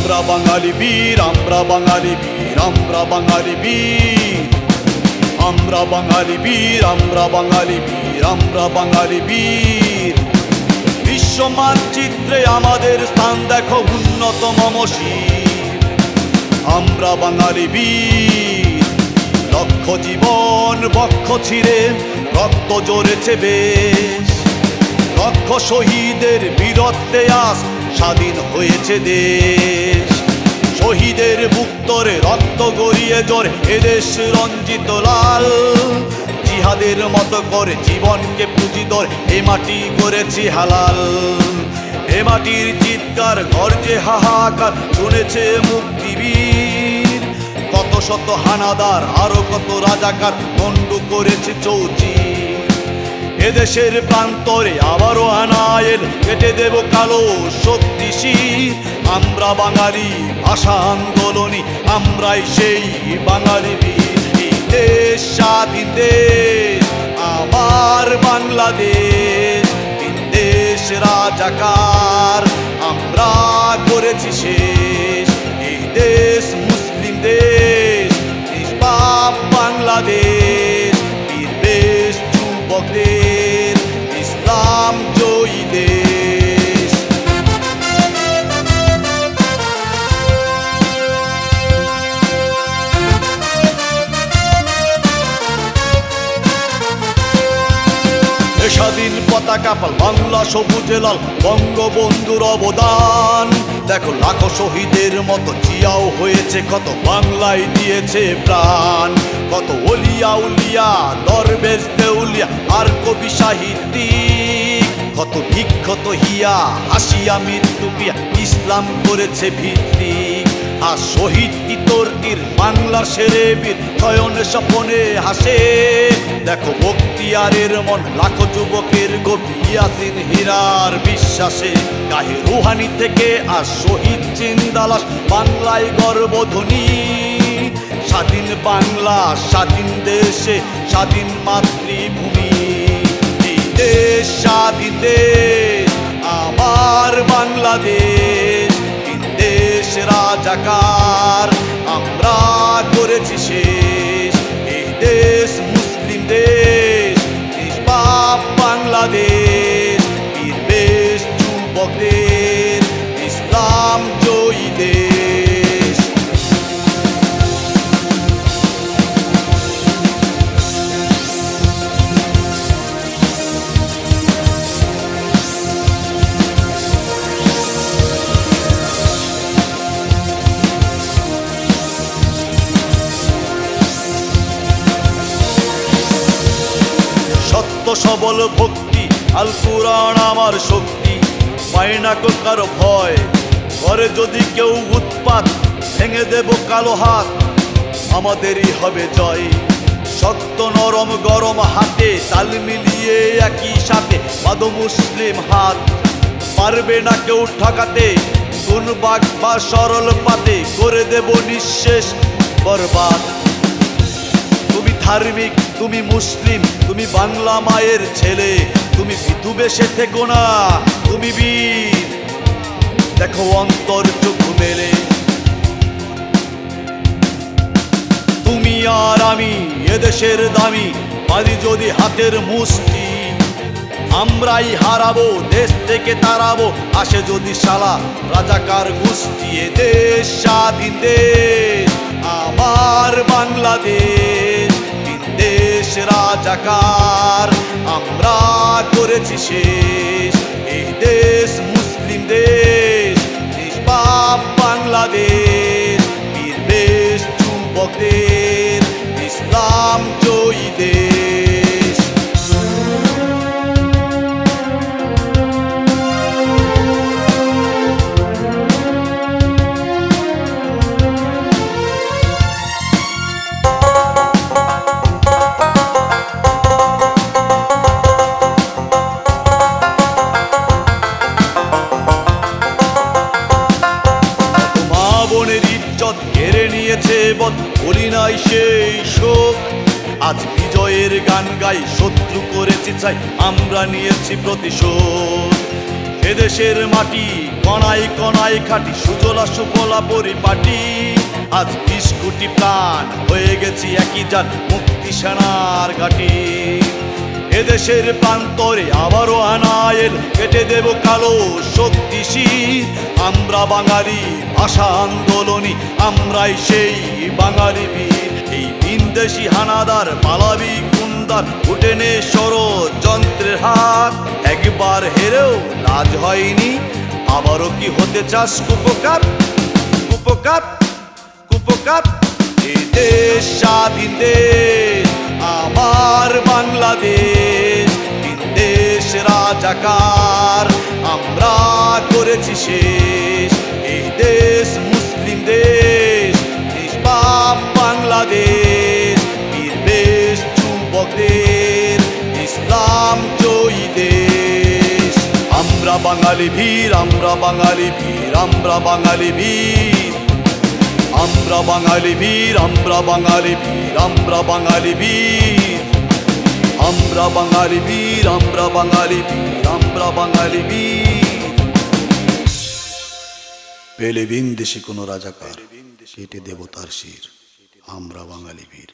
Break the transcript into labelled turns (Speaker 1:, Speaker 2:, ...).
Speaker 1: আমরা বাঙালি বীর, আমরা বাঙালি বীর, আমরা বাঙালি বীর, আমরা বাঙালি বীর, আমরা বাঙালি বীর, আমরা বাঙালি বীর। বিশ্ব মানচিত্রে আমাদের স্থান দেখো উন্নত মমশীর। আমরা বাঙালি বীর, লক্ষ জীবন বক্ষ ছিঁড়ে রক্ত জড়েছে বেশ। লক্ষ শহীদের বীরত্বে আজ স্বাধীন হয়েছে দেশ। শহীদের বুক তরে রক্ত গড়িয়ে জোরে এদেশ রঞ্জিত লাল। জিহাদের মতো করে জীবনকে পুঁজি ধরে এ মাটি করেছি হালাল। এ মাটির চিৎকার গর্জে হাহাকার শুনেছে মুক্তিবীর। কত শত হানাদার আরো কত রাজাকার গন্ডু করেছে চৌচির। এদেশের প্রান্তরে আবারও আনায়েল কেটে দেব কালো শক্তিশীল। আমরা বাঙালি ভাষা আন্দোলনী, আমরাই সেই বাঙালি বীর। এই দেশ স্বাধীন দেশ আমার বাংলাদেশ। তিন দেশ রাজাকার আমরা করেছি শেষ। এই দেশ মুসলিম দেশ, নিষ্পাপ বাংলাদেশ। বীর বেশ যুবকদের ইসলাম জয়ী দেশ। স্বাধীন পতাকা পাল বাংলা সবুজে লাল, বঙ্গবন্ধুর অবদান দেখো। লাখো শহীদের মতো জিয়াও হয়েছে কত, বাংলায় দিয়েছে প্রাণ। কত ওলিয়া উলিয়া দরবেশ দেউলিয়া আর কবি সাহিত্যিক। কত বিক্ষত হিয়া হাসিয়া মৃত্যু পিয়া ইসলাম করেছে ভিত্তিক। আর শহীদ তিতরটির বাংলার সেরে বীর চয়নে স্বপনে হাসে। দেখো বক্তিয়ারের মন লাখো যুবকের গভীর ইয়াসিন হীরার বিশ্বাসে। গায়ে রুহানি থেকে আর শহীদ জিন্দালাস বাংলায় গর্বধ্বনি। স্বাধীন বাংলা স্বাধীন দেশে স্বাধীন মাতৃভূমি। এই দেশ স্বাধীন দেশ আমার বাংলাদেশ। তিন দেশ রাজাকার আমরা করেছি শেষ। এই দেশ মুসলিম দেশ, নিষ্পাপ বাংলাদেশ। বীর বেশ যুবকদের ইসলাম জয়ী দেশ। সত্য সবল ভক্তি আল কুরআন আমার শক্তি। পায় না কো কারো ভয়, করে যদি কেউ উৎপাত ভেঙে দেব কালো হাত। আমাদেরই হবে জয়। শক্ত নরম গরম হাতে তাল মিলিয়ে একই সাথে বাঁধো মুসলিম হাত। পারবে না কেউ ঠকাতে কোন বাঘ বা সরল পাতে, করে দেব নিঃশেষ বরবাদ। তুমি ধার্মিক, তুমি মুসলিম, তুমি বাংলা মায়ের ছেলে। তুমি বিধু বেশে থেকো না, তুমি বীর। দেখো অন্তর চোখ মেলে। তুমি আর আমি এদেশের দামি, মারি যদি হাতের মুষ্টি। আমরাই হারাবো, দেশ থেকে তাড়াবো আসে যদি শালা রাজাকার গোষ্ঠী। এ দেশ স্বাধীন দেশ আমার বাংলাদেশ। তিন দেশ রাজাকার আমরা করেছি শেষ। এই দেশ মুসলিম দেশ, নিষ্পাপ বাংলাদেশ। বীর বেশ যুবকদের ইসলাম জয়ী দেশ। কেড়ে নিয়েছে বল বলি নাই সেই শোক। আজ বিজয়ের গান গাই, শত্রু করেছি চাই আমরা নিয়েছি প্রতিশোধ। এদেশের মাটি কণায় কণায় খাটি, সুজলা সুফলা পরিপাটি। আজ 20 কোটি প্রাণ হয়ে গেছি একই জাত, মুক্তি সেনার ঘাঁটি। এদেশের প্রান্তরে আবারও আনায়েল, কেটে দেব কালো শক্তিশীল। আমরা বাঙালি ভাষা আন্দোলনী, আমরাই সেই বাঙালি বীর। এই ভিনদেশি হানাদার পালাবি গুন্ডার, উঠে নে ষড়যন্ত্রের হাত। একবার হেরেও লাজ হয়নি, আবারও কি হতে চাস কুপোকাত? কুপোকাত কুপোকাত। এই দেশ স্বাধীন দেশ আমার বাংলাদেশ, দেশ রাজাকার আমরা করেছি শেষ। এই দেশ মুসলিম দেশ, নিষ্পাপ বাংলাদেশ, বীর বেশ যুবকদের ইসলাম জয়ী দেশ। আমরা বাঙালি বীর, আমরা বাঙালি বীর, আমরা বাঙালি বীর, আমরা বাঙালি বীর, আমরা বাঙালি বীর, আমরা বাঙালি বীর, আমরা বাঙালি বীর, আমরা বাঙালি বীর, আমরা বাঙালি বীর। পেলে ভিনদেশি কোনো রাজাকার, কেটে দেব তার শির, আমরা বাঙালি বীর।